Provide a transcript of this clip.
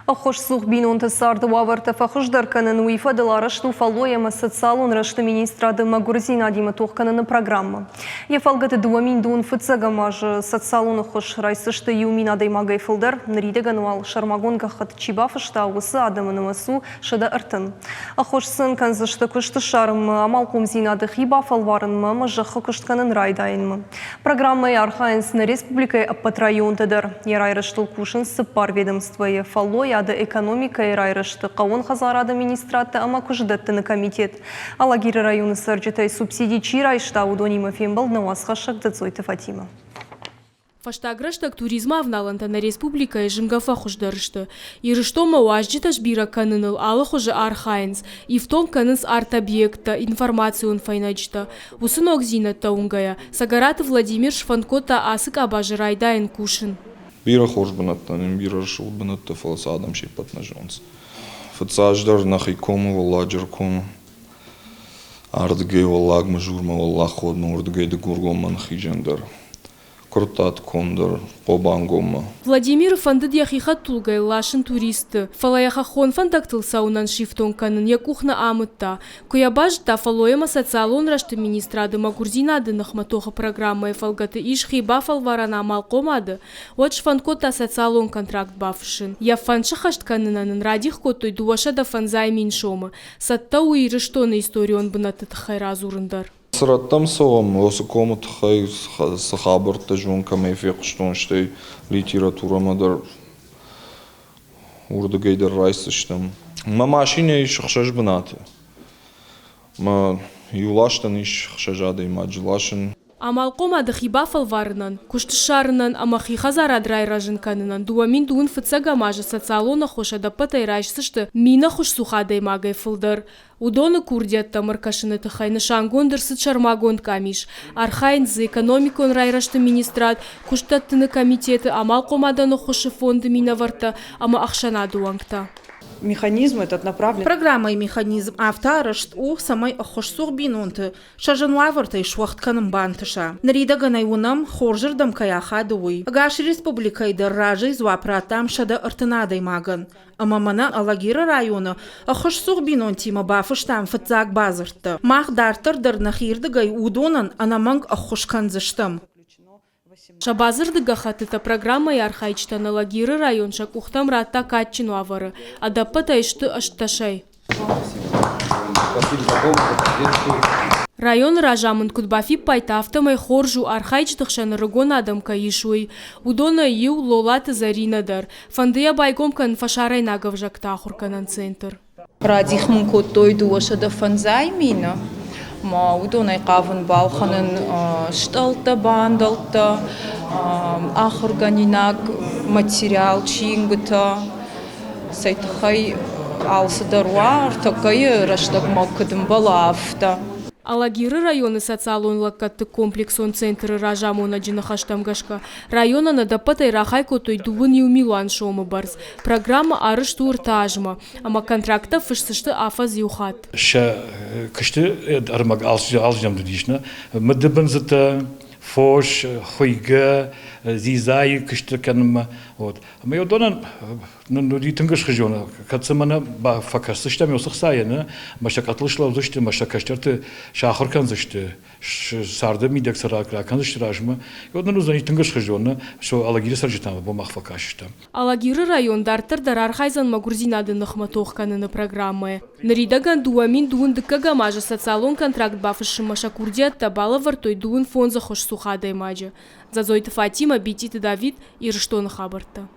Хош сух бинон тесарды ваварта фахуждар канын уифа деларашту фалояма социалон рашты министрады Магурзина дима тухканын программа. Ефалгаты дуамин дун фыцага маж социалон хош райсышты юмина даймагай фылдар нридегануал шармагонга хат чибафышта усы адамынымасу шада артын. Хош сын канзышты кышты шарым амалкум зинады хиба фалварын мама жахы кыштканын райдайынмы. Программа Архаинс на республикой аппатрайон тедер. Ярайраштыл кушын сыппар ведомствое фалой ады экономика и райрышты қауын хазарады администраты ама күждеттіні комитет. Алагиры районы сарджетай субсидий чирайшта удонима фембал на уасхашак дацойты Фатима. Фаштаграштак туризма авналанта на республика и жимгафа хуждарышты. И рыштома уажджиташ бира каныныл алы хуже Архаинс. И в том канынс арт-объекта, информацию он файначта. Усынок зинатта унгая. Сагараты Владимир Шфанкота асык абажы райдайын кушын. Бира хоржбанаттан, бира шулбанатта фалас адам шипат на жонс. Фацаждар нахикому валладжаркому. Ардгей валлаг мажурма валлах ходну, ардгей де гургоман хиджандар. Крутат кондор, побангома. Владимир фандыд яхихат тулгай лашын туристы. Фалаяха хон фандактыл саунан шифтон канын якухна амытта. Куябаж та фалоема социалон рашты министрады Магурзинады нахматоха программа фалгаты ишхи бафал варана малкомады. Вот шфанкота социалон контракт бафшин. Я фанши хашт канынанын радих котой дуаша да фанзай миншома. Сатта уирыштоны историон бынатыт хайразурындар. Сраттам соғам, осы комут хай сахабырты жонка мефек штонштай литературамадар урдыгейдер райсыштам. Ма машине иш хшаш бынаты. Ма юлаштан иш хшажады имаджилашын. Амалком адахиба фалварынан, куштышарынан, амахи хазарадрай ражынканынан, дуамин дуын фыцага мажа социалона хоша да патай райсышты мина хош сухадай магай фылдар. Удоны курдятта маркашыны тахайны шангондыр сычармагонд камиш. Архайн за экономикон райрашты министрат, куштаттыны комитеты, амалком аданы хоши фонды минаварта, ама ахшана дуангта. Механизм этот направлен. Программа и механизм автарышт у самой охошсух бинунты. Шажан лаварта и швахтканым бантыша. Нарида ганайунам хоржырдам каяха дуй. Гаш республика и дырражи зуапратам шада артынадай маган. Амамана Алагира района охошсух бинунтима бафыштам фыцак базыртты. Мах дартыр дырнахирдыгай удонан анаманг охошканзыштым. Шабазырдыга хатыта программа ярхайчта на Лагиры район шакухтам ратта катчину авары, а даппата ишты ашташай. Район ражамын кудбафи пайтафтамай хоржу архайчтыхшан рыгон адамка ишуй. Удона ю лолаты заринадар. Фандыя байгомкан фашарай нагавжакта хурканан центр. Радихмун коттой дуаша да фанзай мина. Ма удонай қавын балханын шталта бандалта, ахорганинаг материал чингыта, сайтахай алсыдаруа артакай раштак маккадым балафта. Алагиры районы социалон лаккатты комплексон центры ражамона джинахаштамгашка. Района на дапатай рахай котой дувын юмилуан шомы барс. Программа арыш туртажма. Ама контракта фышсышты афаз юхат. Ша кышты армаг алжам дудишна. Мдыбынзыта фош, хуйга, зизай кышты каныма. Вот. Ама йодонан нуритынгыш хыжона. Кацымана ба факасыштам йосық сайыны. Маша катлышла узышты, маша каштарты шахыр канзышты. Сарды мидек саракра канзышты ражма. Йодонан узанитынгыш хыжона. Шо Алагири саржитам бомах факашты. Алагиры район дартыр дар Архайзан Магурзинады нахматох каныны программы. Наридаган дуамин дуын дыккага мажа социалон контракт бафышы маша курдиатта бала вартой дуын фонза хош сухадай мажа. Зазойты Фатима, Бетиты Давид и Рыштоны хабарта.